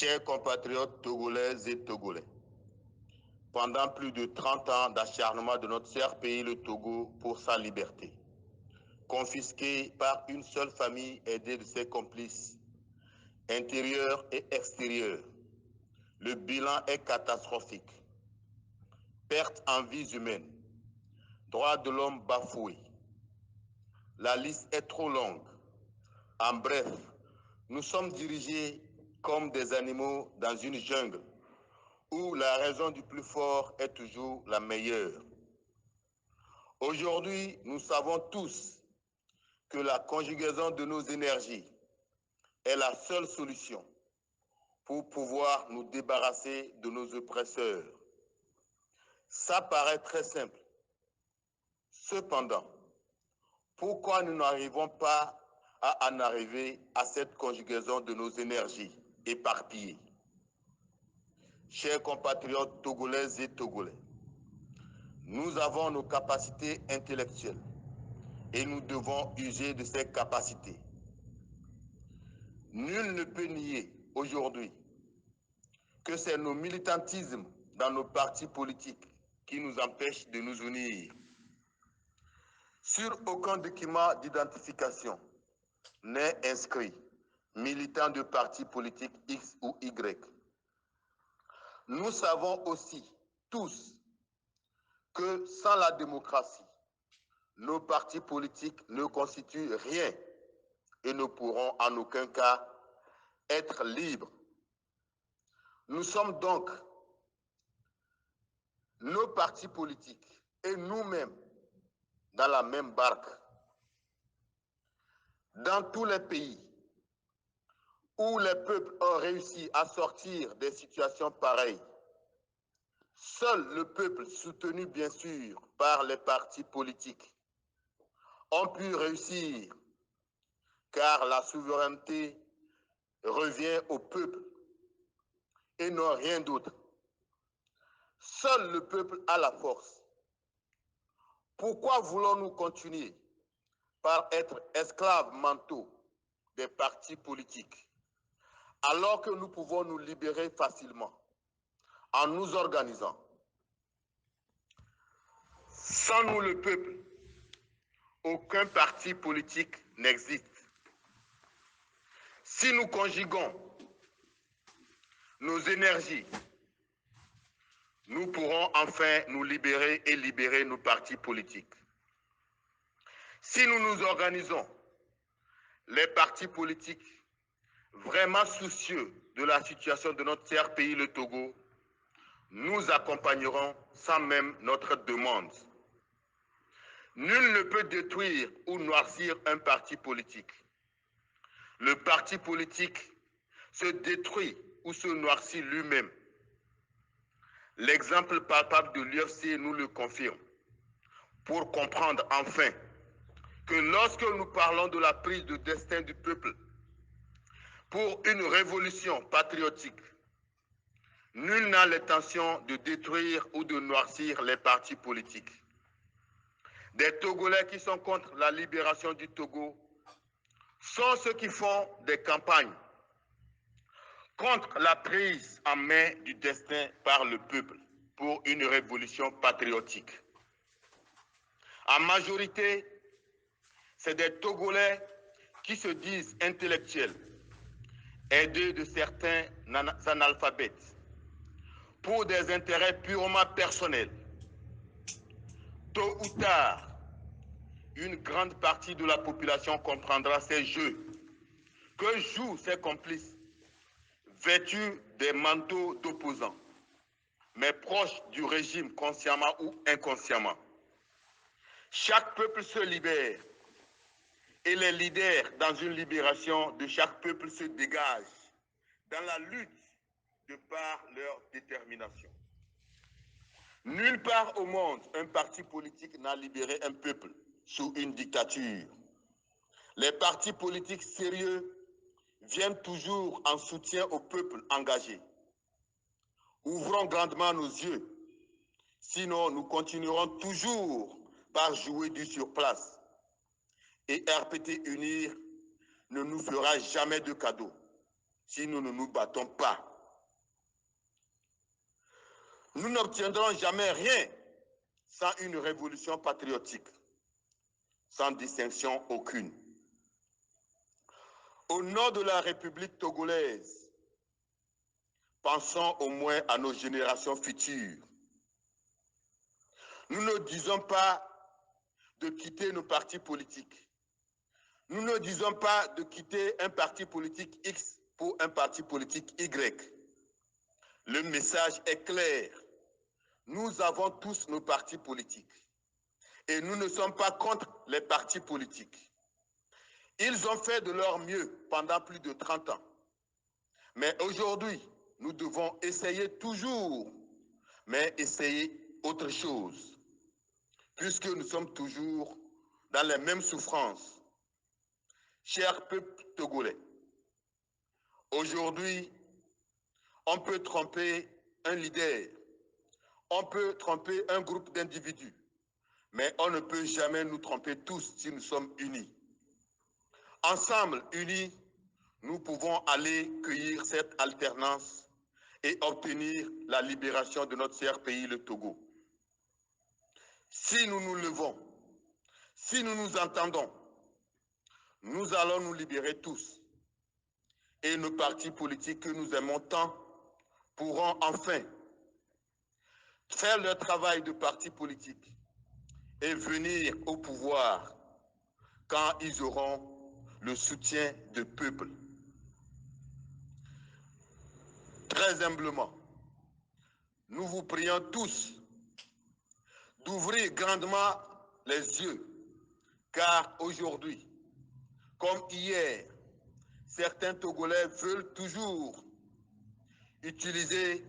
Chers compatriotes togolaises et togolais, pendant plus de 30 ans d'acharnement de notre cher pays, le Togo, pour sa liberté, confisqué par une seule famille aidée de ses complices, intérieurs et extérieurs, le bilan est catastrophique. Perte en vies humaines, droits de l'homme bafoués. La liste est trop longue. En bref, nous sommes dirigés comme des animaux dans une jungle où la raison du plus fort est toujours la meilleure. Aujourd'hui, nous savons tous que la conjugaison de nos énergies est la seule solution pour pouvoir nous débarrasser de nos oppresseurs. Ça paraît très simple. Cependant, pourquoi nous n'arrivons pas à en arriver à cette conjugaison de nos énergies éparpillées? Chers compatriotes togolaises et togolais, nous avons nos capacités intellectuelles et nous devons user de ces capacités. Nul ne peut nier aujourd'hui que c'est nos militantismes dans nos partis politiques qui nous empêchent de nous unir. Sur aucun document d'identification n'est inscrit militant de parti politique X ou Y. Nous savons aussi tous que sans la démocratie, nos partis politiques ne constituent rien et ne pourront en aucun cas être libres. Nous sommes donc, nos partis politiques et nous-mêmes, dans la même barque. Dans tous les pays où les peuples ont réussi à sortir des situations pareilles, seul le peuple, soutenu bien sûr par les partis politiques, ont pu réussir, car la souveraineté revient au peuple et non rien d'autre. Seul le peuple a la force. Pourquoi voulons-nous continuer par être esclaves mentaux des partis politiques, alors que nous pouvons nous libérer facilement en nous organisant? Sans nous, le peuple, aucun parti politique n'existe. Si nous conjuguons nos énergies, nous pourrons enfin nous libérer et libérer nos partis politiques. Si nous nous organisons, les partis politiques vraiment soucieux de la situation de notre cher pays, le Togo, nous accompagnerons sans même notre demande. Nul ne peut détruire ou noircir un parti politique. Le parti politique se détruit ou se noircit lui-même. L'exemple palpable de l'UFC nous le confirme. Pour comprendre enfin que lorsque nous parlons de la prise de destin du peuple pour une révolution patriotique, nul n'a l'intention de détruire ou de noircir les partis politiques. Des Togolais qui sont contre la libération du Togo sont ceux qui font des campagnes contre la prise en main du destin par le peuple pour une révolution patriotique. En majorité, c'est des Togolais qui se disent intellectuels, aidés de certains analphabètes, pour des intérêts purement personnels. Tôt ou tard, une grande partie de la population comprendra ces jeux que jouent ses complices, vêtus des manteaux d'opposants, mais proches du régime consciemment ou inconsciemment. Chaque peuple se libère et les leaders dans une libération de chaque peuple se dégagent dans la lutte de par leur détermination. Nulle part au monde, un parti politique n'a libéré un peuple sous une dictature. Les partis politiques sérieux viennent toujours en soutien au peuple engagé. Ouvrons grandement nos yeux, sinon nous continuerons toujours par jouer du surplace. Et RPT Unir ne nous fera jamais de cadeau si nous ne nous battons pas. Nous n'obtiendrons jamais rien sans une révolution patriotique, sans distinction aucune. Au nom de la République togolaise, pensons au moins à nos générations futures. Nous ne disons pas de quitter nos partis politiques. Nous ne disons pas de quitter un parti politique X pour un parti politique Y. Le message est clair. Nous avons tous nos partis politiques. Et nous ne sommes pas contre les partis politiques. Ils ont fait de leur mieux pendant plus de 30 ans. Mais aujourd'hui, nous devons essayer toujours, mais essayer autre chose. Puisque nous sommes toujours dans les mêmes souffrances. Cher peuple togolais, aujourd'hui, on peut tromper un leader, on peut tromper un groupe d'individus, mais on ne peut jamais nous tromper tous si nous sommes unis. Ensemble, unis, nous pouvons aller cueillir cette alternance et obtenir la libération de notre cher pays, le Togo. Si nous nous levons, si nous nous entendons, nous allons nous libérer tous. Et nos partis politiques que nous aimons tant pourront enfin faire leur travail de parti politique et venir au pouvoir quand ils auront le soutien du peuple. Très humblement, nous vous prions tous d'ouvrir grandement les yeux, car aujourd'hui, comme hier, certains Togolais veulent toujours utiliser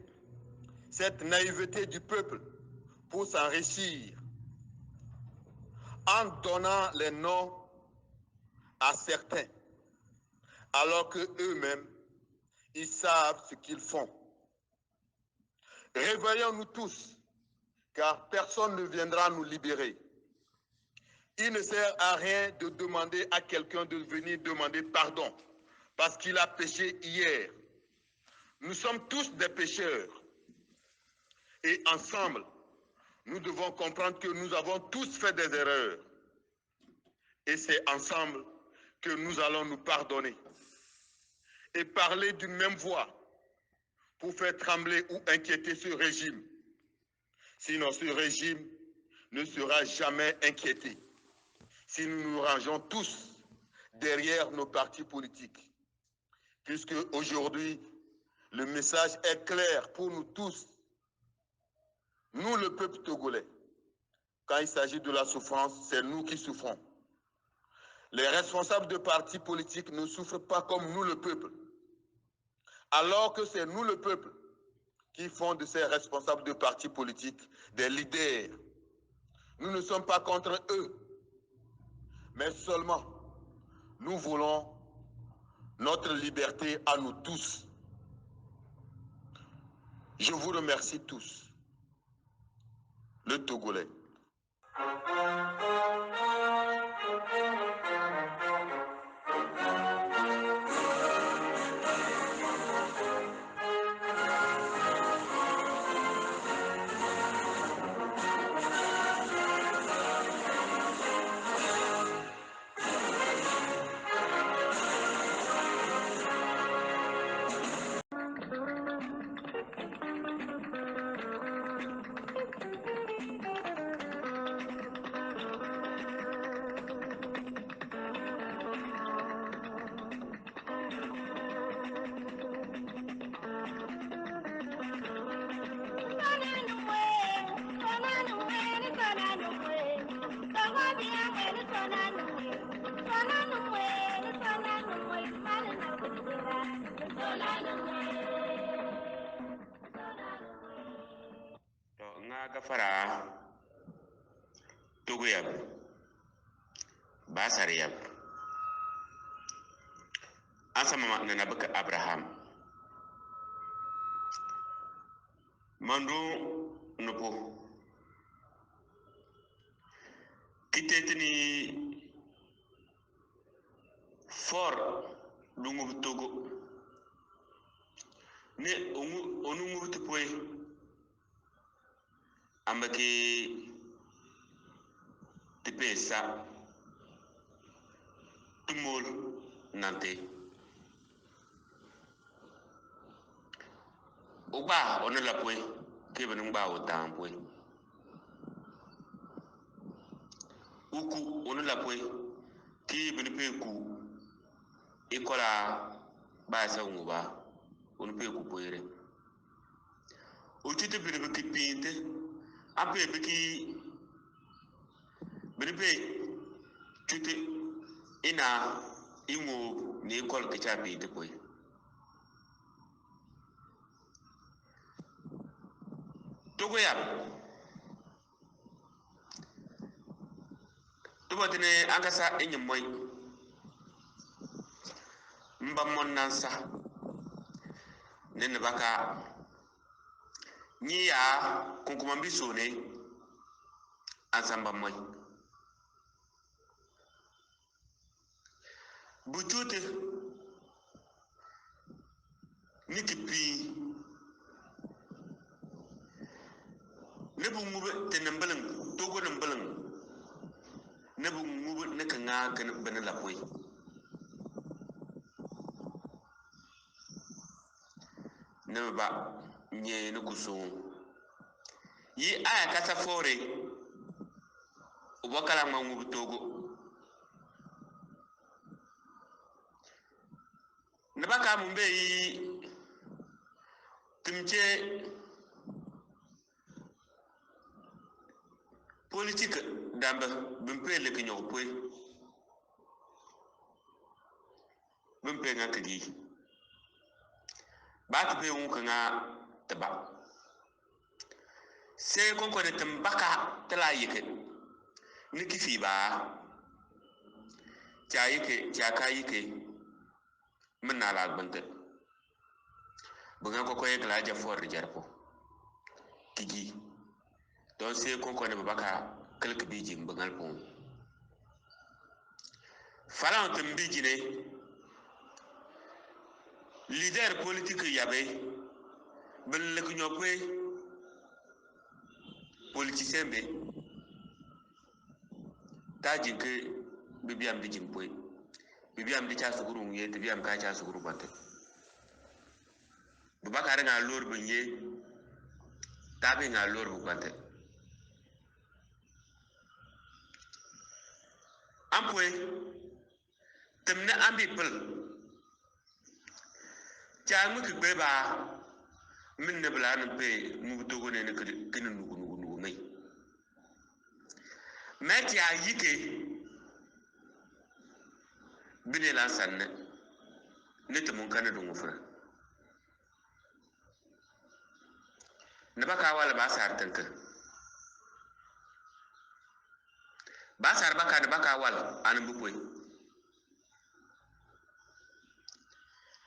cette naïveté du peuple pour s'enrichir en donnant les noms à certains, alors qu'eux-mêmes, ils savent ce qu'ils font. Réveillons-nous tous, car personne ne viendra nous libérer. Il ne sert à rien de demander à quelqu'un de venir demander pardon, parce qu'il a péché hier. Nous sommes tous des pécheurs. Et ensemble, nous devons comprendre que nous avons tous fait des erreurs. Et c'est ensemble que nous allons nous pardonner. Et parler d'une même voix pour faire trembler ou inquiéter ce régime. Sinon, ce régime ne sera jamais inquiété. Si nous nous rangeons tous derrière nos partis politiques. Puisque aujourd'hui, le message est clair pour nous tous. Nous, le peuple togolais, quand il s'agit de la souffrance, c'est nous qui souffrons. Les responsables de partis politiques ne souffrent pas comme nous, le peuple. Alors que c'est nous, le peuple, qui font de ces responsables de partis politiques des leaders. Nous ne sommes pas contre eux, mais seulement nous voulons notre liberté à nous tous. Je vous remercie tous. Le Togolais. Gafara Toguyab Basariyab Asama nana baka Abraham Mandu Nopo Kitetini For Lungu Togo Ne Onungu Tupwe ambaki tipesa tumol nante uba ona la pwe ke benu ba o tampwe uku ona la pwe ke benu pe ku ikola ba sa nguba onu pe ku pwere utite benu ki pinte ape biki benu pe tute ina ingo ni ikol ke cha pinte pwe togo ya tubotine angasa enyemoy mba monnansa nene baka niya kunkuma mbisone ansamba moy butute nikipi nebu ngube tenembeleng togo nembeleng nebu ngube nekanga kan benela poy neba nye nukusu yi aya kasa fore ubakala mangubu togo nebaka mumbe yi timche politique dambe bimpele kinyo poy bimpe nga kidi ba ta pe won nga taba se kon ko de tambaka tala yike niki fi ba cha yike cha ka yike min na la gbante bugan ko e kala ja for jarpo kigi don se kon ko de baka kelke biji mbangal pon falan tambiji ne leader politique yabe ben le ko ñopé politicien be tajin ke bibiam di jimpoy bibiam di cha suguru ngiye bibiam ka cha suguru batte bubakar nga lor benye tabe nga lor bu batte ampoy temne ambi pel cha mu ke beba min ne blan pe mu togo ne ne kin nugu ngai meti a yike bine la sanne ne te mun kana dungu fura ne baka wala ba sar tanka ba sar baka ne baka wala an bu poy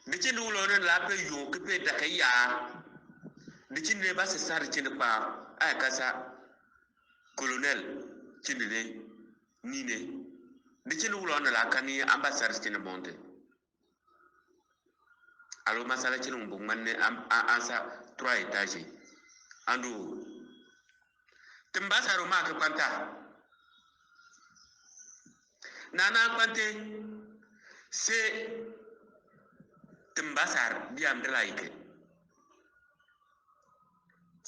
dikin wulo ne la pe yo ke pe dakaya dikin ne ba se sar cin pa ay kasa colonel cindene nine dikin wulo ne la kani ambassadeur cin bonte alo masala cin bu manne ansa 3 étages andu timbasaro ma ka kwanta nana kwante se timbasar biam de laike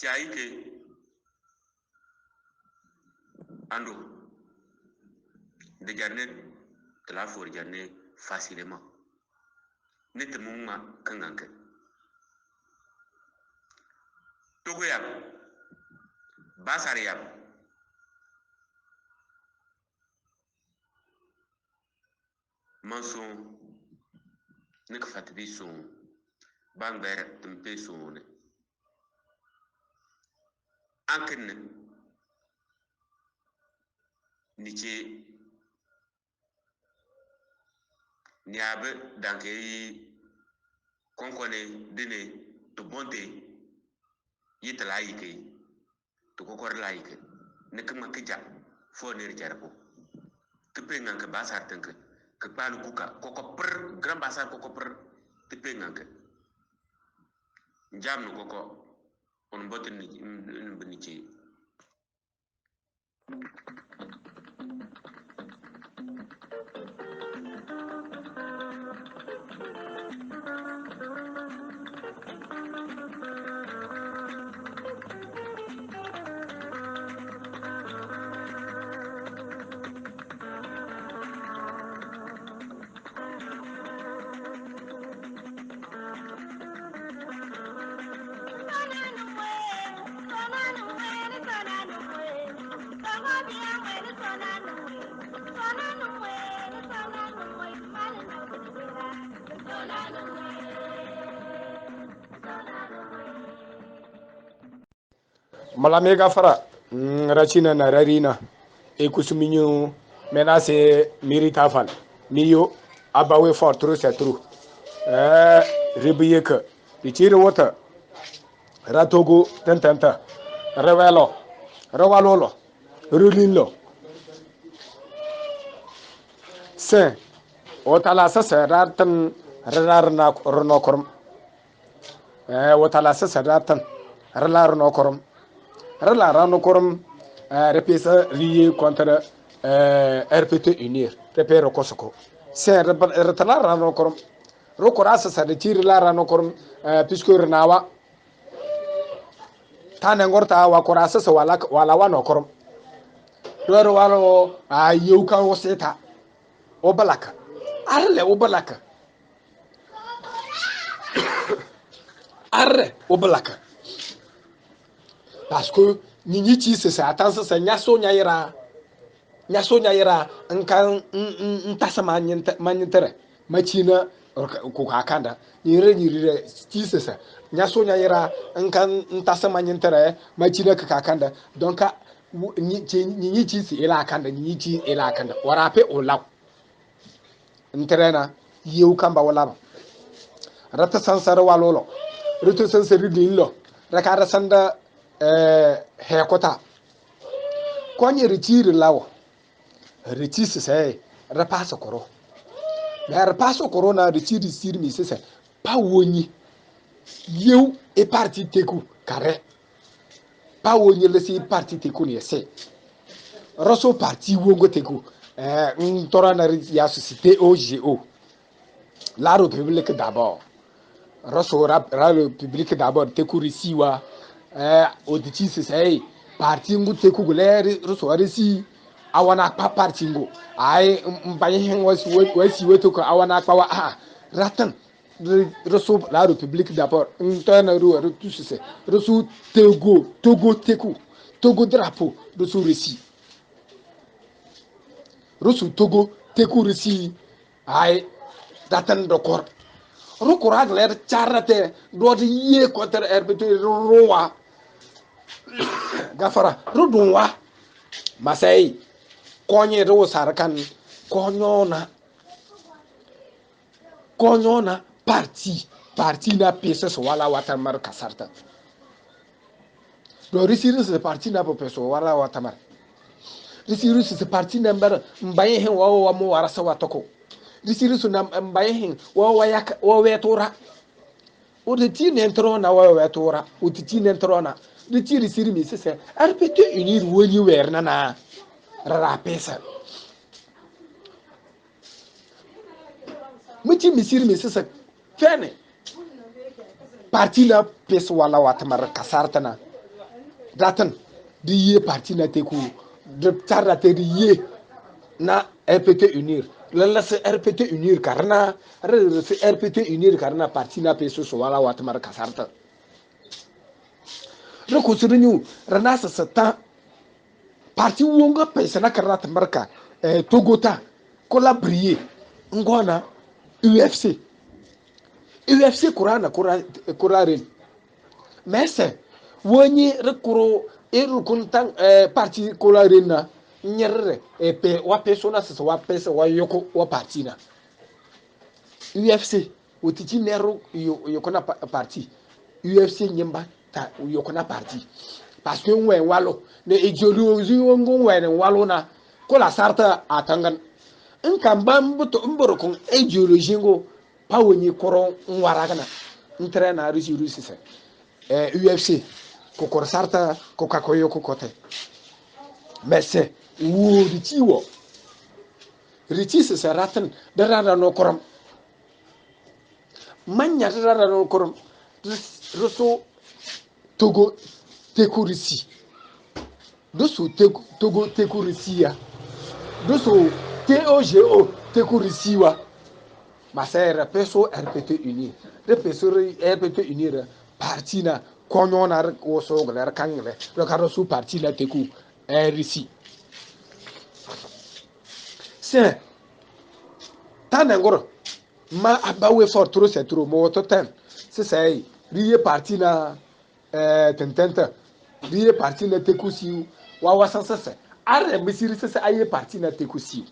chaike andu de jarne de la for jarne facilement nete mumma kanganke togo ya basar ya manson nek fatbi son bangber tempe sonne ankenne niche niabe danke konkone dene to bonte yitala yike to kokor laike nek makija fo ne jarpo tepe nganke basar tanke ke palu kuka koko per grand basar koko per tepe nganke jam no koko on botin ni beniche Malamega fara rachina na rarina e kusuminyu menase miritafal miyo abawe for true setru ribiyeka bichiri wata ratogo tententa rewelo rewalolo rulinlo se otala sasa ratan rarna ronokorum otala sasa ratan ralar nokorum rala rano korum repesa riye contre RPT unir repero kosoko se retala rano korum rokorasa sa de tiri la rano korum puisque renawa tane ngorta wa korasa sa wala wano korum doro walo yuka oseta obalaka arle obalaka arre obalaka parce que ni ci c'est ça attends ça nyaso nyaira nkan ntasa manyentere machina ko akanda nyire ci c'est ça nyaso nyaira nkan ntasa manyentere machina ka akanda donc ni ci c'est ila akanda ni ci ila akanda warape olaw nterena yew kamba wala rata sansara walolo rata sansari dinlo rakara sanda hekota konye retire lawo retire sai repasa koro na repasa koro na retire sir mi sese pa woni yew e parti teku kare pa woni le si parti teku ne se roso parti wongo teku ntora na ya société OGO la république d'abord roso la république d'abord teku risiwa oditi sesai parti ngu teku guleri roso arisi awana pa parti ngu ai mbaye hen wasi weto ko awana pa wa ratan roso la république d'abord ntana ru tout c'est roso togo teku togo drapeau roso risi roso togo teku risi ai ratan dokor rokora gler charate do ye contre RBT rowa gafara rudunwa masai konye ro sarkan konyona parti na pesa so wala watamar kasarta do risiru se parti na peso wala watamar risiru se parti na mbar mbaye hen wa mo warasa watoko risiru su na mbaye hen wa wetura oditi nentrona wa wetura oditi nentrona de tiri siri mi sese RPT unir woni werna na rara pesa muti mi siri mi sese fene parti na pesa wala watmar kasarta na datan di ye parti na teku de tarda te di ye na RPT unir lalla se RPT unir karna se RPT unir karna parti na pesa so wala watmar kasarta reko sirinyu ranasa satan parti wonga pesa na karata marka togota collaborer ngona UFC kurare mese woni rekuro erukuntan parti collaborer na nyerre pe wa persona se wa pesa wa yoko wa parti na UFC otiti nero yokona parti UFC nyemba ta yokona parti parce que on walo ne ideologie on walo na ko la sarta atangan in kan ban buto mboro kon ideologie ngo pawoni koron waragana entraîneur rusi se UFC ko kor sarta ko kakoyo ko kote mais c'est wo richi wo richi se raten da rara no koram manya da rara no koram roso togo tekurisi doso togo tekurisi ya doso TOGO tekurisi wa masera peso RPT unir de peso RPT unir parti na konyo na wo so gler kangle le karo su parti la teku RC c'est tanengoro ma abawe for trop c'est trop mo to ten c'est ça riye parti na tententa riye parti na teku si wa wasansa se are misiri se aye parti na teku si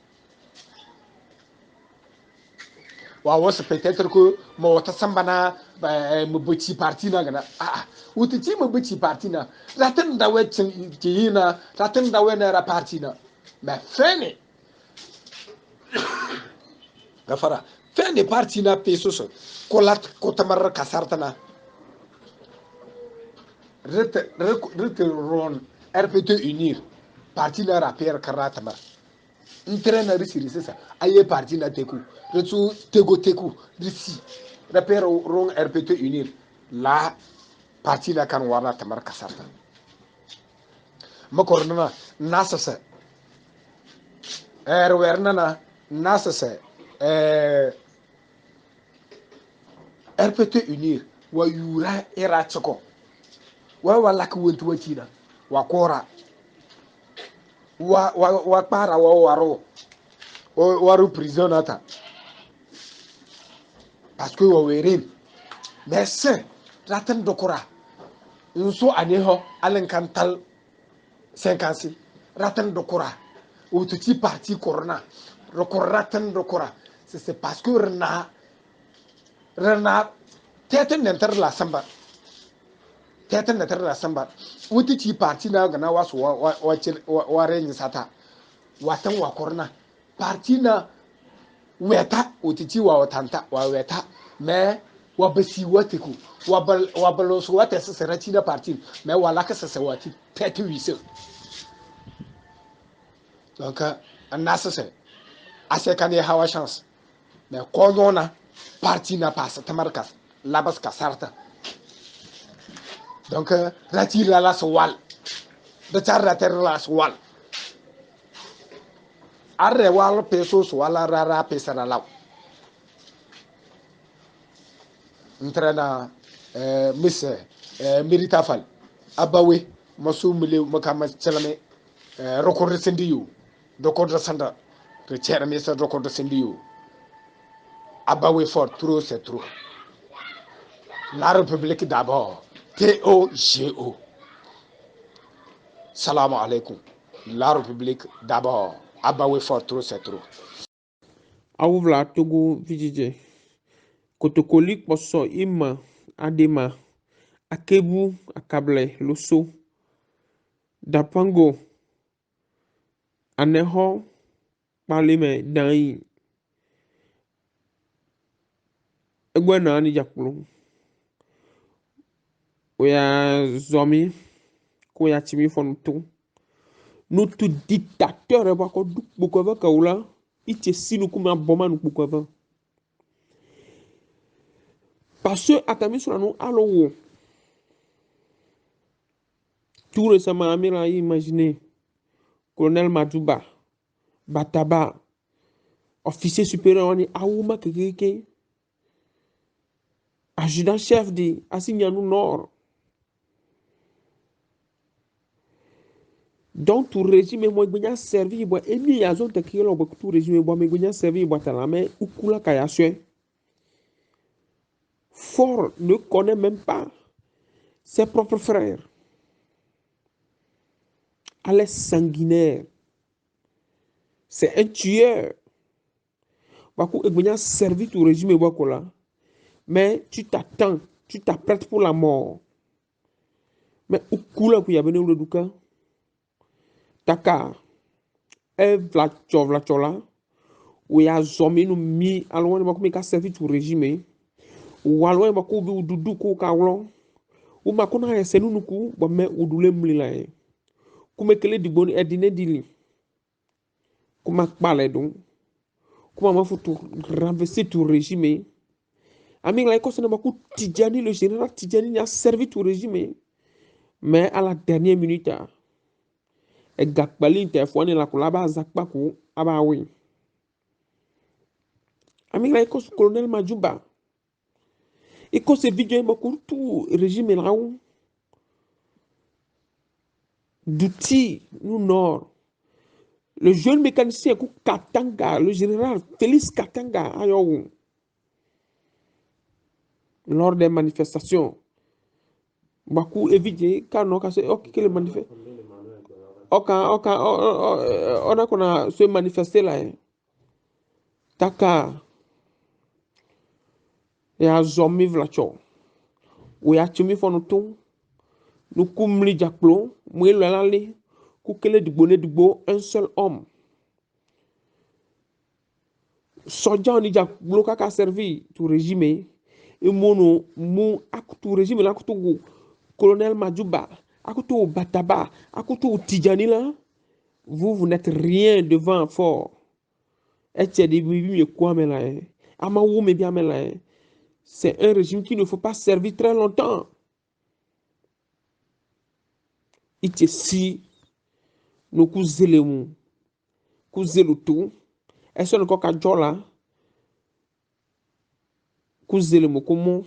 wa wasu peut-être que mo wata sambana mu buci parti na gana wuti ci mu buci parti na ratin da wacin ki na ratin da wani ra parti na mais fene gafara fene parti na pesos kolat ko tamar kasarta na ret ron RPT unir parti na rapper karata ma entraîneur risiri ça aye parti na teku retu teku risi rapper ron RPT unir la parti la kan wana tamar kasarta makorna nasasa werna nasasa RPT unir wa yura era choko wa wala ku wontu wachina wa kora wa para wa waru prison ata parce que wa werin mais c'est raten dokora nso aneho alen kantal 50 raten dokora ou tuti parti corona raten dokora c'est parce que rena tete nenter la samba wuti ci parti na gana wasu wa renyi sata watan wa corona parti na weta wuti ci wa tanta wa weta mais wa basi watiku wa baloso wata sesera ci na parti mais wala ka sesera wati tete wise donc anasa se ase kan hawa chance mais koyona parti na passe tamarkas labas kasarta donc ratir la swal de charrater la swal arre wal pesos wala rara pesara law entraîna miss miritafal abawe masu mule makama chelame record sendiyo record sanda de cher mais record sendiyo abawe fort trop c'est trop la république d'abord TOGO. Salam alaikum. La République d'abord. Abawe fort trop c'est trop. Aouvla Togo vijije. Kotokolik poso ima adema. Akebu akable loso. Dapango. Aneho parleme dai. Egwena ni jakulu. Oya zomi koya chimi fontu notre dictateur ba ko duk bukova kaula ite sinu kuma boma nu bukova parce que akami sur nous allo tout récemment amira imaginer colonel Madouba Bataba officier supérieur on aouma keke adjudant chef de Assignanou Nord. Donc tout régime moi bien servi bois et mi azon te kilo bois tout régime bois mais bien servi bois la main ou kula kayasue. Fort ne connaît même pas ses propres frères. Elle est sanguinaire. C'est un tueur. Bakou et bien servi tout régime bois kola. Mais tu t'attends, tu t'apprêtes pour la mort. Mais ou kula ku ya bene le duka. Taka vlachola ou ya zomi no mi alwan ba ko mi ka servi tout régime ou alwan ba ko bi dudu ko ka wlo ou ma ko na senu nuku ba me udule mlila e ku me kele digboni edine dili comment parler donc comment faut tout renverser tout régime ami la écosse n'a pas Tidjani le général Tidjani a servi tout régime mais à la dernière minute et gakbali interfone la kolaba zakpa ko aba oui ami la écosse colonel Majuba écosse vidéo beaucoup tout régime là où d'outils nous nord le jeune mécanicien Katanga le général Félix Katanga ayo lors des manifestations beaucoup évité car non c'est ok que le manifeste ok on a qu'on a se manifester là taka ya zombie vlacho ou ya tumi fo no ton nous kumli jakplo mu elalali ku kele digbo un seul homme soja ni jakplo kaka servi tout régime et mono mu akutu régime la kutu colonel Majuba akutu Bataba akutu Tidjani là vous n'êtes rien devant fort et c'est des bibi quoi mais là ama ou mais bien mais là c'est un régime qui ne faut pas servir très longtemps ite si no kuzelemu kuzelutu eso no koka jola kuzelemu komo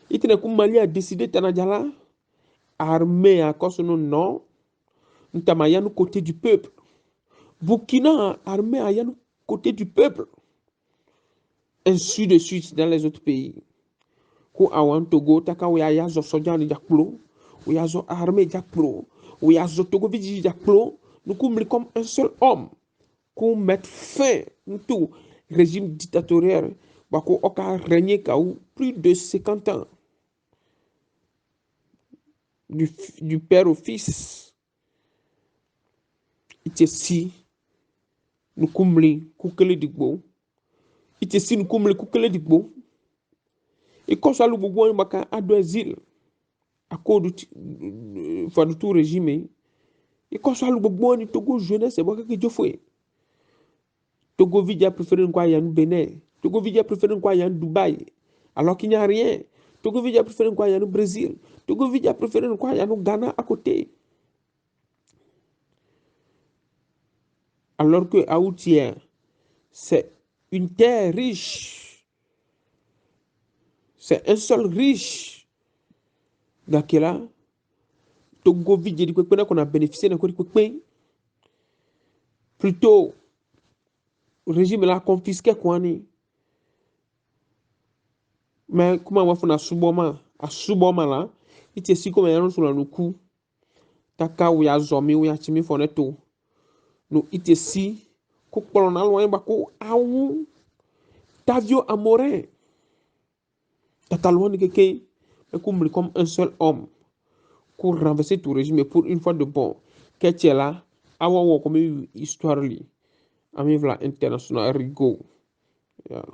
ite ne kumali a décidé tanajala armée à cause non ntamaya no côté du peuple Burkina armée à no côté du peuple ainsi de suite dans les autres pays ko awan Togo taka we aya zo soja ni jakplo we azo armée jakplo we azo Togo vidi jakplo nous kumli comme un seul homme qu'on mette fin à tout régime dictatorial bako oka régné plus de 50 ans du père au fils ite si nous kumli kukele digbo ite si nous kumli kukele digbo et quand ça le bobo baka ado exil à cause du tout régime et quand ça le bobo ni Togo jeunesse baka que Dieu fait Togo Vidia préféré quoi y a Bénin Togo Vidia préféré quoi y a Dubaï alors qu'il n'y a rien Togo Vidia préféré quoi y a Brésil Togo Vidia préféré quoi y a Ghana à côté alors que Haoutia c'est une terre riche c'est un seul riche Gakela Togo Vidia qu'on a bénéficié de quoi plutôt le régime l'a confisqué quoi ni mais comment on va faire à suboma là il était si comme un sur le coup taka ou ya zomi ou ya timi foneto no ite si ko kolona loin ba ko awu Tavio Amorin tatalon que comme un seul homme pour renverser tout régime pour une fois de bon que là awa comme histoire li ami vla international rigo yeah.